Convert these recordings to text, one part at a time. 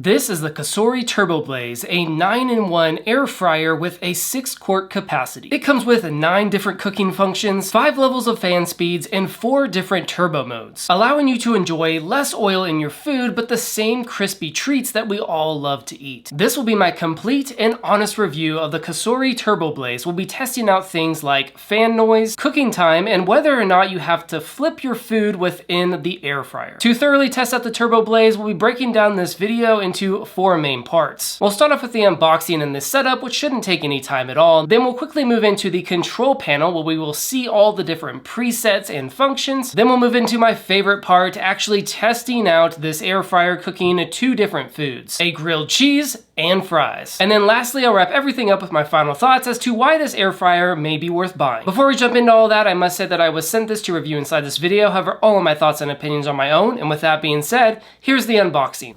This is the Cosori Turbo Blaze, a 9-in-1 air fryer with a 6-quart capacity. It comes with 9 different cooking functions, 5 levels of fan speeds, and 4 different turbo modes, allowing you to enjoy less oil in your food but the same crispy treats that we all love to eat. This will be my complete and honest review of the Cosori Turbo Blaze. We'll be testing out things like fan noise, cooking time, and whether or not you have to flip your food within the air fryer. To thoroughly test out the Turbo Blaze, we'll be breaking down this video into 4 main parts. We'll start off with the unboxing and the setup, which shouldn't take any time at all. Then we'll quickly move into the control panel where we will see all the different presets and functions. Then we'll move into my favorite part, actually testing out this air fryer cooking 2 different foods, a grilled cheese and fries. And then lastly, I'll wrap everything up with my final thoughts as to why this air fryer may be worth buying. Before we jump into all that, I must say that I was sent this to review inside this video. However, all of my thoughts and opinions are my own. And with that being said, here's the unboxing.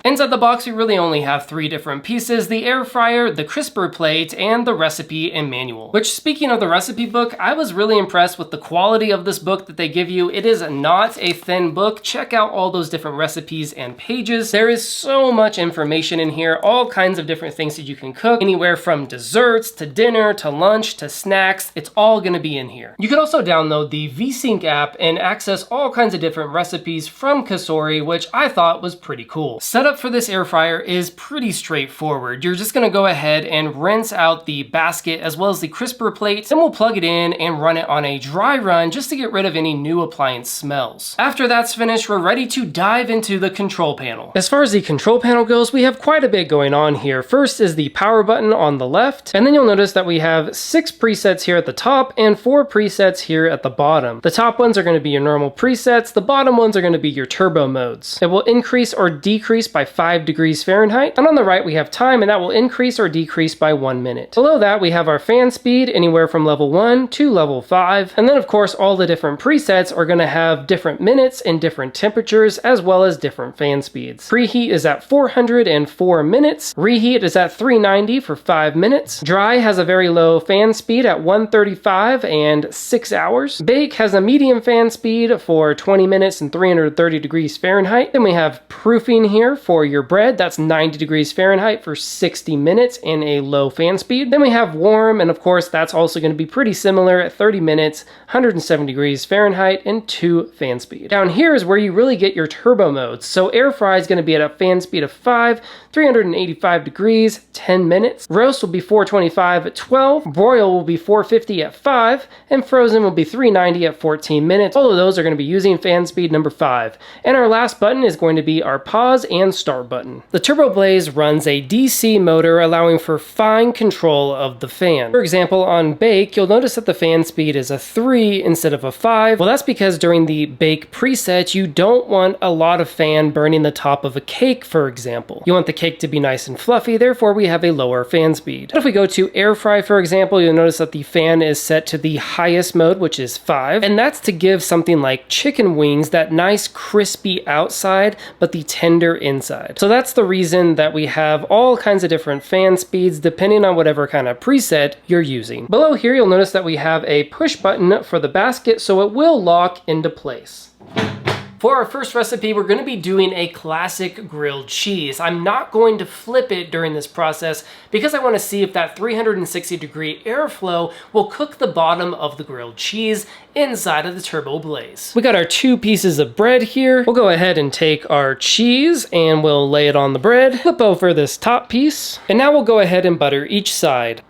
Inside the box, we really only have 3 different pieces: the air fryer, the crisper plate, and the recipe and manual. Which, speaking of the recipe book, I was really impressed with the quality of this book that they give you. It is not a thin book. Check out all those different recipes and pages. There is so much information in here, all kinds of different things that you can cook, anywhere from desserts to dinner to lunch to snacks. It's all gonna be in here. You can also download the VSync app and access all kinds of different recipes from Cosori, which I thought was pretty cool. Setup for this air fryer is pretty straightforward. You're just gonna go ahead and rinse out the basket as well as the crisper plate. Then we'll plug it in and run it on a dry run just to get rid of any new appliance smells. After that's finished, we're ready to dive into the control panel. As far as the control panel goes, we have quite a bit going on here. First is the power button on the left, and then you'll notice that we have 6 presets here at the top and 4 presets here at the bottom. The top ones are gonna be your normal presets. The bottom ones are gonna be your turbo modes. It will increase or decrease by 5 degrees Fahrenheit. And on the right, we have time, and that will increase or decrease by 1 minute. Below that, we have our fan speed, anywhere from level 1 to level 5. And then, of course, all the different presets are gonna have different minutes and different temperatures, as well as different fan speeds. Preheat is at 404 minutes. Reheat is at 390 for 5 minutes. Dry has a very low fan speed at 135 and 6 hours. Bake has a medium fan speed for 20 minutes and 330 degrees Fahrenheit. Then we have proofing here for your bread. That's 90 degrees Fahrenheit for 60 minutes and a low fan speed. Then we have warm, and of course that's also going to be pretty similar at 30 minutes, 107 degrees Fahrenheit and 2 fan speed. Down here is where you really get your turbo modes. So air fry is going to be at a fan speed of 5, 385 degrees, 10 minutes. Roast will be 425 at 12. Broil will be 450 at 5, and frozen will be 390 at 14 minutes. All of those are going to be using fan speed number 5. And our last button is going to be our pause and start button. The Turbo Blaze runs a DC motor, allowing for fine control of the fan. For example, on bake, you'll notice that the fan speed is a 3 instead of a 5. Well, that's because during the bake preset, you don't want a lot of fan burning the top of a cake, for example. You want the cake to be nice and fluffy, therefore we have a lower fan speed. But if we go to air fry, for example, you'll notice that the fan is set to the highest mode, which is 5, and that's to give something like chicken wings that nice crispy outside, but the tender inside. So that's the reason that we have all kinds of different fan speeds depending on whatever kind of preset you're using. Below here, you'll notice that we have a push button for the basket, so it will lock into place. For our first recipe, we're going to be doing a classic grilled cheese. I'm not going to flip it during this process because I want to see if that 360-degree airflow will cook the bottom of the grilled cheese inside of the Turbo Blaze. We got our 2 pieces of bread here. We'll go ahead and take our cheese and we'll lay it on the bread, flip over this top piece, and now we'll go ahead and butter each side.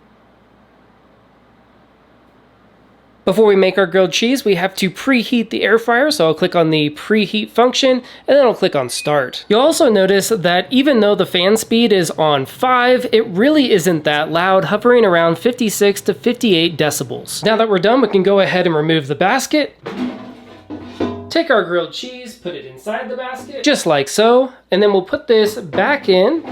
Before we make our grilled cheese, we have to preheat the air fryer, so I'll click on the preheat function, and then I'll click on start. You'll also notice that even though the fan speed is on 5, it really isn't that loud, hovering around 56 to 58 decibels. Now that we're done, we can go ahead and remove the basket. Take our grilled cheese, put it inside the basket, just like so, and then we'll put this back in.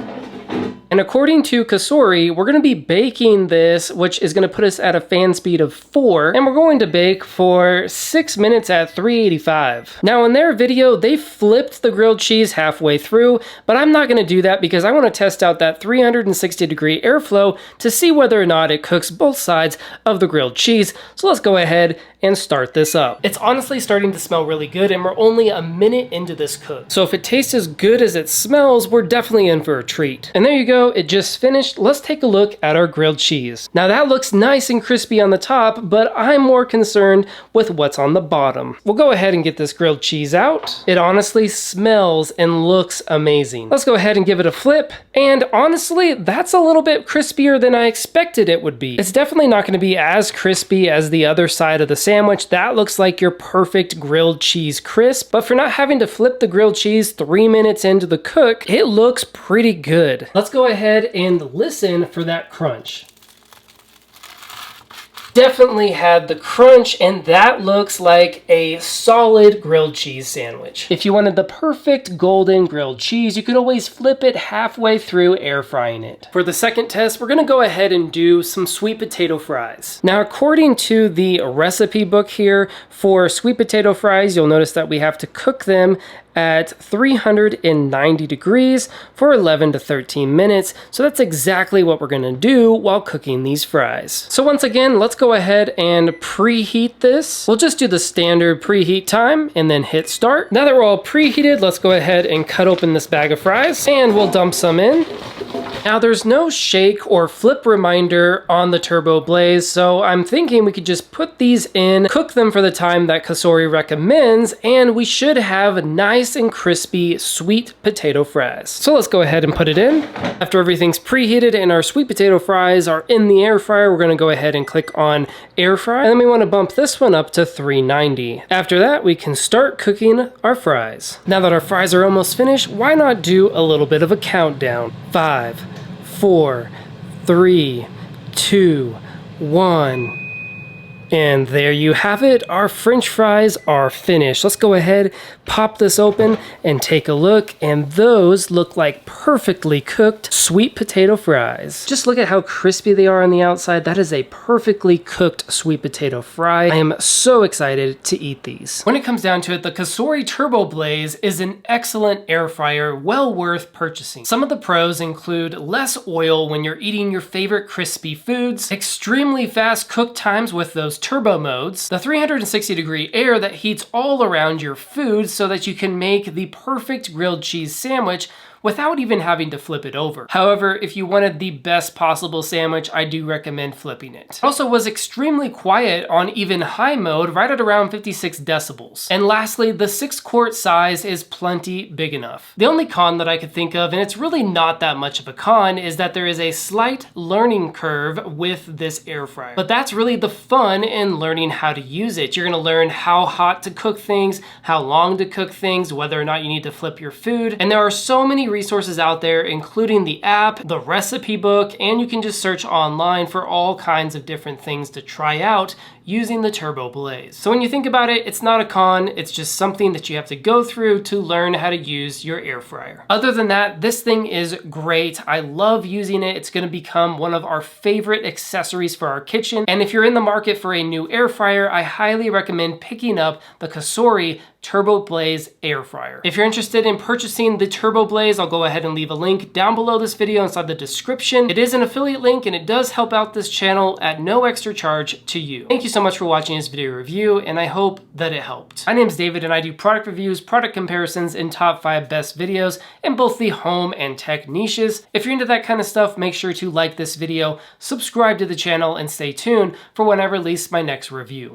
And according to Cosori, we're going to be baking this, which is going to put us at a fan speed of 4, and we're going to bake for 6 minutes at 385. Now in their video, they flipped the grilled cheese halfway through, but I'm not going to do that because I want to test out that 360-degree airflow to see whether or not it cooks both sides of the grilled cheese. So let's go ahead and start this up. It's honestly starting to smell really good, and we're only a minute into this cook. So if it tastes as good as it smells, we're definitely in for a treat. And there you go, it just finished. Let's take a look at our grilled cheese. Now that looks nice and crispy on the top, but I'm more concerned with what's on the bottom. We'll go ahead and get this grilled cheese out. It honestly smells and looks amazing. Let's go ahead and give it a flip. And honestly, that's a little bit crispier than I expected it would be. It's definitely not going to be as crispy as the other side of the sandwich. That looks like your perfect grilled cheese crisp, but for not having to flip the grilled cheese 3 minutes into the cook, it looks pretty good. Let's go ahead and listen for that crunch. Definitely had the crunch, and that looks like a solid grilled cheese sandwich. If you wanted the perfect golden grilled cheese, you could always flip it halfway through air frying it. For the second test, we're gonna go ahead and do some sweet potato fries. Now, according to the recipe book here, for sweet potato fries, you'll notice that we have to cook them at 390 degrees for 11 to 13 minutes. So that's exactly what we're gonna do while cooking these fries. So once again, let's go ahead and preheat this. We'll just do the standard preheat time and then hit start. Now that we're all preheated, let's go ahead and cut open this bag of fries, and we'll dump some in. Now there's no shake or flip reminder on the Turbo Blaze, so I'm thinking we could just put these in, cook them for the time that Cosori recommends, and we should have nice and crispy sweet potato fries. So let's go ahead and put it in. After everything's preheated and our sweet potato fries are in the air fryer, we're gonna go ahead and click on air fry, and then we wanna bump this one up to 390. After that, we can start cooking our fries. Now that our fries are almost finished, why not do a little bit of a countdown? 5, 4, 3, 2, 1. And there you have it. Our French fries are finished. Let's go ahead, pop this open, and take a look. And those look like perfectly cooked sweet potato fries. Just look at how crispy they are on the outside. That is a perfectly cooked sweet potato fry. I am so excited to eat these. When it comes down to it, the Cosori Turbo Blaze is an excellent air fryer, well worth purchasing. Some of the pros include less oil when you're eating your favorite crispy foods, extremely fast cook times with those turbo modes, the 360-degree air that heats all around your food so that you can make the perfect grilled cheese sandwich without even having to flip it over. However, if you wanted the best possible sandwich, I do recommend flipping it. It also was extremely quiet on even high mode, right at around 56 decibels. And lastly, the 6-quart size is plenty big enough. The only con that I could think of, and it's really not that much of a con, is that there is a slight learning curve with this air fryer. But that's really the fun in learning how to use it. You're gonna learn how hot to cook things, how long to cook things, whether or not you need to flip your food. And there are so many resources out there, including the app, the recipe book, and you can just search online for all kinds of different things to try out using the Turbo Blaze. So when you think about it, it's not a con, it's just something that you have to go through to learn how to use your air fryer. Other than that, this thing is great. I love using it. It's gonna become one of our favorite accessories for our kitchen. And if you're in the market for a new air fryer, I highly recommend picking up the Cosori Turbo Blaze air fryer. If you're interested in purchasing the Turbo Blaze, I'll go ahead and leave a link down below this video inside the description. It is an affiliate link and it does help out this channel at no extra charge to you. Thank you so much for watching this video review, and I hope that it helped. My name is David and I do product reviews, product comparisons, and top 5 best videos in both the home and tech niches. If you're into that kind of stuff, make sure to like this video, subscribe to the channel, and stay tuned for when I release my next review.